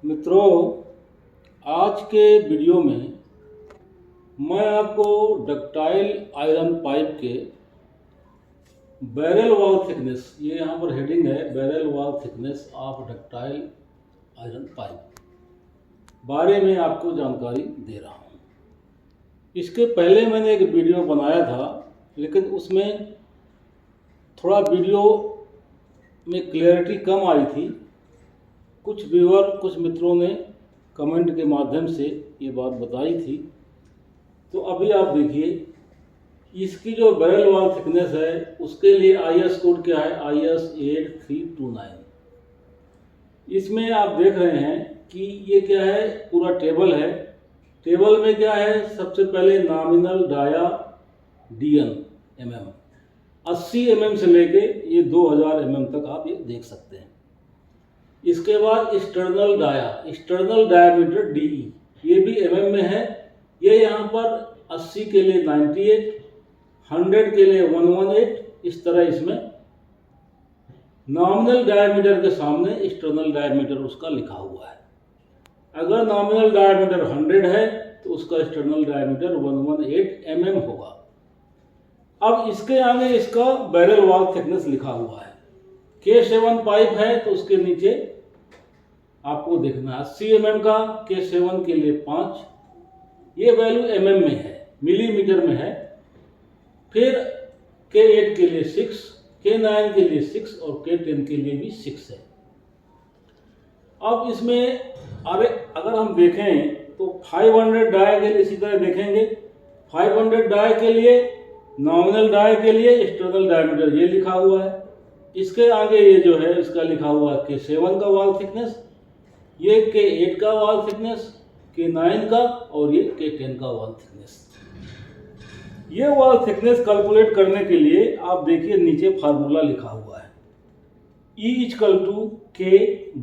मित्रों, आज के वीडियो में मैं आपको डक्टाइल आयरन पाइप के बैरल वॉल थिकनेस, ये यहाँ पर हेडिंग है barrel wall thickness of ductile iron pipe, बारे में आपको जानकारी दे रहा हूँ। इसके पहले मैंने एक वीडियो बनाया था, लेकिन उसमें थोड़ा वीडियो में क्लैरिटी कम आई थी। कुछ व्यूअर, कुछ मित्रों ने कमेंट के माध्यम से ये बात बताई थी। तो अभी आप देखिए, इसकी जो बैरल वॉल थिकनेस है उसके लिए IS कोड क्या है, IS 8329। इसमें आप देख रहे हैं कि ये क्या है, पूरा टेबल है। टेबल में क्या है, सबसे पहले nominal dia DN mm 80 mm से लेके ये 2000 mm तक आप ये देख सकते हैं। इसके बाद एक्सटर्नल डायामीटर DE, ये भी mm में है। ये यहाँ पर 80 के लिए 98, 100 के लिए 118, इस तरह इसमें नॉमिनल डायामीटर के सामने एक्सटर्नल डायामीटर उसका लिखा हुआ है। अगर नॉमिनल डायामीटर 100 है तो उसका एक्सटर्नल डायामीटर 118 mm होगा। अब इसके आगे इसका बैरल वॉल थिकनेस लिखा हुआ है। K7 पाइप है तो उसके नीचे आपको देखना है 80 mm का, K7 के लिए 5, ये वैल्यू mm में है, मिलीमीटर में है। फिर K8 के लिए 6, K9 के लिए 6 और K10 के लिए भी 6 है। अब इसमें अगर हम देखें तो 500 डाई के लिए इसी तरह देखेंगे। 500 डाई के लिए, नॉमिनल डाई के लिए एक्सटर्नल डायमीटर ये लिखा हुआ है। इसके आगे ये जो है इसका लिखा हुआ है K7 का वॉल थिकनेस, ये K8 का वॉल थिकनेस, K9 का और ये K10 का वॉल थिकनेस। ये वॉल थिकनेस कैलकुलेट करने के लिए आप देखिए नीचे फार्मूला लिखा हुआ है। E = K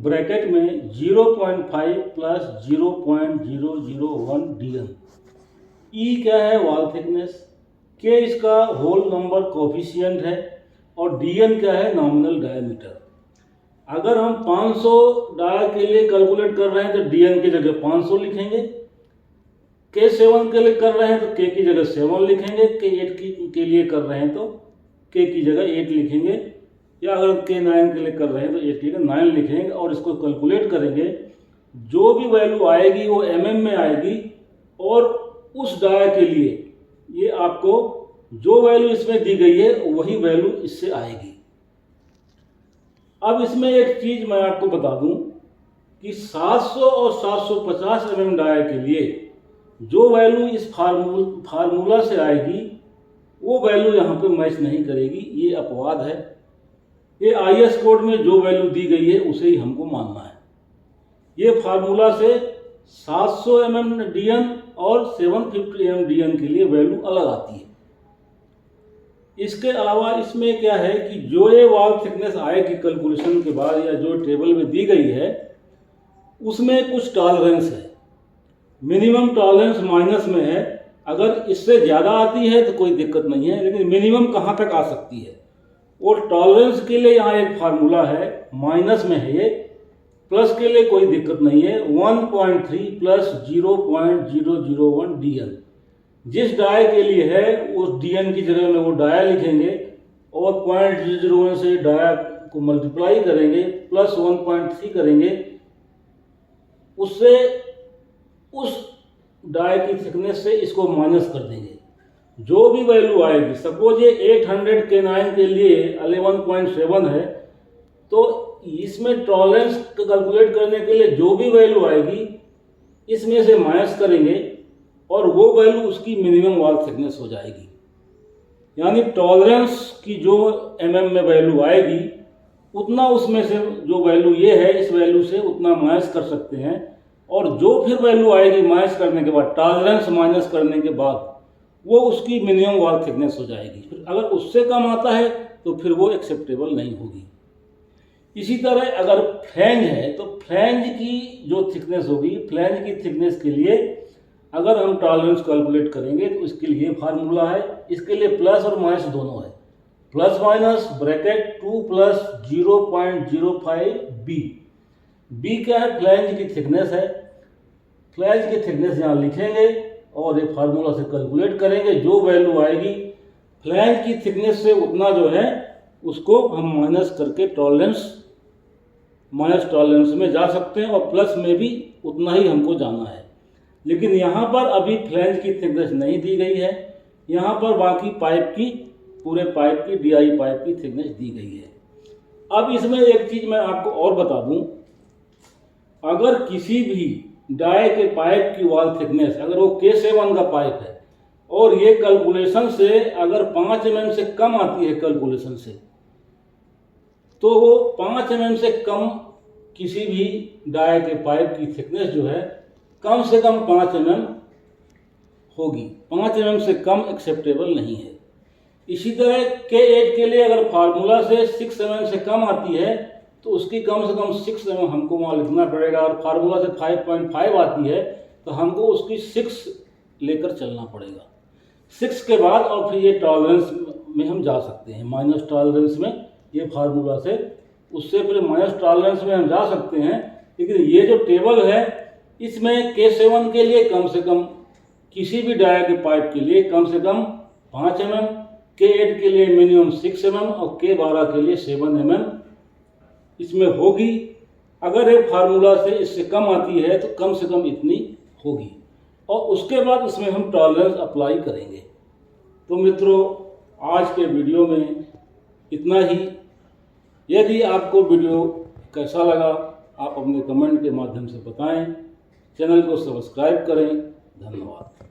ब्रैकेट में 0.5 प्लस 0.001 DN। E क्या है, वॉल थिकनेस, K इसका होल नंबर कोफिशिएंट है और DN क्या है, नॉमिनल डायमीटर। अगर हम 500 डाया के लिए कैलकुलेट कर रहे हैं तो DN की जगह 500 लिखेंगे। K7 के लिए कर रहे हैं तो K की जगह 7 लिखेंगे। K8 के लिए कर रहे हैं तो K की जगह 8 लिखेंगे, या अगर K9 के लिए कर रहे हैं तो 8 की जगह 9 लिखेंगे और इसको कैलकुलेट करेंगे। जो भी वैल्यू आएगी वो mm में आएगी और उस डाया के लिए ये आपको जो वैल्यू इसमें दी गई है वही वैल्यू इससे आएगी। अब इसमें एक चीज मैं आपको बता दूं कि 700 और 750 mm डाया के लिए जो वैल्यू इस फार्मूला से आएगी वो वैल्यू यहाँ पे मैच नहीं करेगी, ये अपवाद है। ये IS कोड में जो वैल्यू दी गई है उसे ही हमको मानना है। ये फार्मूला से 700 mm DN और 750 mm DN के लिए वैल्यू अलग आती है। इसके अलावा इसमें क्या है कि जो ये वॉल थिकनेस आएगी कैलकुलेशन के बाद या जो टेबल में दी गई है उसमें कुछ टॉलरेंस है। मिनिमम टॉलरेंस माइनस में है। अगर इससे ज़्यादा आती है तो कोई दिक्कत नहीं है, लेकिन मिनिमम कहाँ तक आ सकती है और टॉलरेंस के लिए यहाँ एक फार्मूला है, माइनस में है ये, प्लस के लिए कोई दिक्कत नहीं है। 1.3 प्लस 0.001 DN। जिस डाय के लिए है उस DN की जगह में वो डाया लिखेंगे और 0.001 से डाया को मल्टीप्लाई करेंगे, प्लस 1.3 करेंगे, उससे उस डाय की थिकनेस से इसको माइनस कर देंगे। जो भी वैल्यू आएगी, सपोज ये 800 K9 के लिए 11.7 है, तो इसमें टॉलरेंस कैलकुलेट करने के लिए जो भी वैल्यू आएगी इसमें से माइनस करेंगे और वो वैल्यू उसकी मिनिमम वॉल थिकनेस हो जाएगी। यानी टॉलरेंस की जो mm में वैल्यू आएगी उतना उसमें से जो वैल्यू ये है इस वैल्यू से उतना माइनस कर सकते हैं, और जो फिर वैल्यू आएगी माइनस करने के बाद, टॉलरेंस माइनस करने के बाद, वो उसकी मिनिमम वॉल थिकनेस हो जाएगी। फिर अगर उससे कम आता है तो फिर वो एक्सेप्टेबल नहीं होगी। इसी तरह अगर फ्लैंज है तो फ्लैंज की जो थिकनेस होगी, फ्लैंज की थिकनेस के लिए अगर हम टॉलरेंस कैलकुलेट करेंगे तो इसके लिए फार्मूला है। इसके लिए प्लस और माइनस दोनों है, plus minus bracket 2 plus 0.05 B। B क्या है, फ्लैंज की थिकनेस है। फ्लैंज की थिकनेस यहाँ लिखेंगे और ये फार्मूला से कैलकुलेट करेंगे। जो वैल्यू आएगी फ्लैंज की थिकनेस से उतना जो है उसको हम माइनस करके माइनस टॉलरेंस में जा सकते हैं और प्लस में भी उतना ही हमको जाना है। लेकिन यहाँ पर अभी फ्लैंज की थिकनेस नहीं दी गई है, यहाँ पर बाकी पाइप की, पूरे पाइप की, DI पाइप की थिकनेस दी गई है। अब इसमें एक चीज़ मैं आपको और बता दूं, अगर किसी भी डाई के पाइप की वॉल थिकनेस अगर वो K7 का पाइप है और ये कैलकुलेशन से अगर 5 mm से कम आती है कैलकुलेशन से, तो वो 5 mm से कम किसी भी डाई के पाइप की थिकनेस जो है कम से कम 5 mm होगी। 5 mm से कम एक्सेप्टेबल नहीं है। इसी तरह K8 के लिए अगर फार्मूला से 6 mm से कम आती है तो उसकी कम से कम 6 mm हमको वहाँ लिखना पड़ेगा, और फार्मूला से 5.5 आती है तो हमको उसकी 6 लेकर चलना पड़ेगा। 6 के बाद और फिर ये टॉलरेंस में हम जा सकते हैं, माइनस टॉलरेंस में, ये फार्मूला से उससे फिर माइनस टॉलरेंस में हम जा सकते हैं। लेकिन ये जो टेबल है इसमें K7 के लिए कम से कम, किसी भी डाया के पाइप के लिए कम से कम 5 mm, K8 के लिए मिनिमम 6 mm और K12 के लिए 7 mm इसमें होगी। अगर ये फार्मूला से इससे कम आती है तो कम से कम इतनी होगी, और उसके बाद उसमें हम टॉलरेंस अप्लाई करेंगे। तो मित्रों, आज के वीडियो में इतना ही। यदि आपको वीडियो कैसा लगा आप अपने कमेंट के माध्यम से बताएं। चैनल को सब्सक्राइब करें। धन्यवाद।